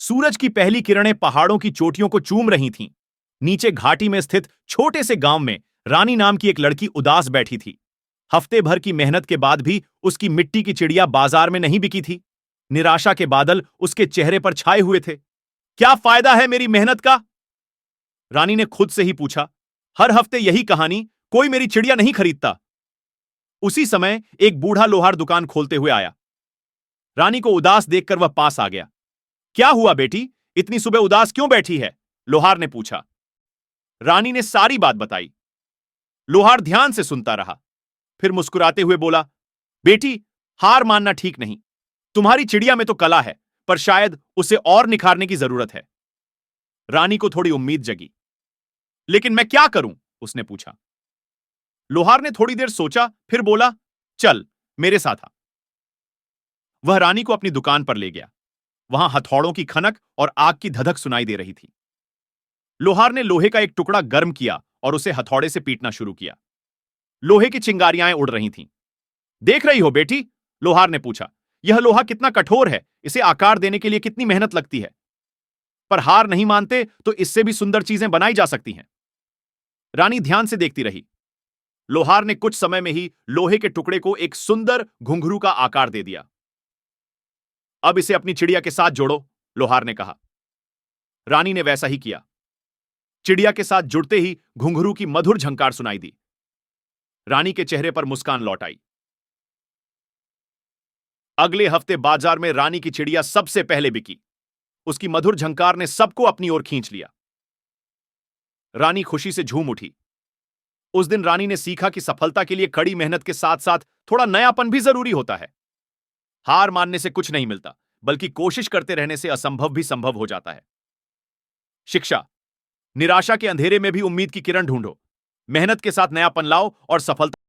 सूरज की पहली किरणें पहाड़ों की चोटियों को चूम रही थीं। नीचे घाटी में स्थित छोटे से गांव में रानी नाम की एक लड़की उदास बैठी थी। हफ्ते भर की मेहनत के बाद भी उसकी मिट्टी की चिड़िया बाजार में नहीं बिकी थी। निराशा के बादल उसके चेहरे पर छाए हुए थे। क्या फायदा है मेरी मेहनत का? रानी ने खुद से ही पूछा। हर हफ्ते यही कहानी, कोई मेरी चिड़िया नहीं खरीदता। उसी समय एक बूढ़ा लोहार दुकान खोलते हुए आया। रानी को उदास देखकर वह पास आ गया। क्या हुआ बेटी, इतनी सुबह उदास क्यों बैठी है? लोहार ने पूछा। रानी ने सारी बात बताई। लोहार ध्यान से सुनता रहा, फिर मुस्कुराते हुए बोला, बेटी, हार मानना ठीक नहीं। तुम्हारी चिड़िया में तो कला है, पर शायद उसे और निखारने की जरूरत है। रानी को थोड़ी उम्मीद जगी। लेकिन मैं क्या करूं? उसने पूछा। लोहार ने थोड़ी देर सोचा, फिर बोला, चल मेरे साथ आ। वह रानी को अपनी दुकान पर ले गया। वहां हथौड़ों की खनक और आग की धधक सुनाई दे रही थी। लोहार ने लोहे का एक टुकड़ा गर्म किया और उसे हथौड़े से पीटना शुरू किया। लोहे की चिंगारियां उड़ रही थीं। देख रही हो बेटी? लोहार ने पूछा। यह लोहा कितना कठोर है, इसे आकार देने के लिए कितनी मेहनत लगती है। पर हार नहीं मानते तो इससे भी सुंदर चीजें बनाई जा सकती हैं। रानी ध्यान से देखती रही। लोहार ने कुछ समय में ही लोहे के टुकड़े को एक सुंदर घुंघरू का आकार दे दिया। अब इसे अपनी चिड़िया के साथ जोड़ो, लोहार ने कहा। रानी ने वैसा ही किया। चिड़िया के साथ जुड़ते ही घुंघरू की मधुर झंकार सुनाई दी। रानी के चेहरे पर मुस्कान लौट आई। अगले हफ्ते बाजार में रानी की चिड़िया सबसे पहले बिकी। उसकी मधुर झंकार ने सबको अपनी ओर खींच लिया। रानी खुशी से झूम उठी। उस दिन रानी ने सीखा कि सफलता के लिए कड़ी मेहनत के साथ साथ थोड़ा नयापन भी जरूरी होता है। हार मानने से कुछ नहीं मिलता, बल्कि कोशिश करते रहने से असंभव भी संभव हो जाता है। शिक्षा। निराशा के अंधेरे में भी उम्मीद की किरण ढूंढो। मेहनत के साथ नयापन लाओ और सफलता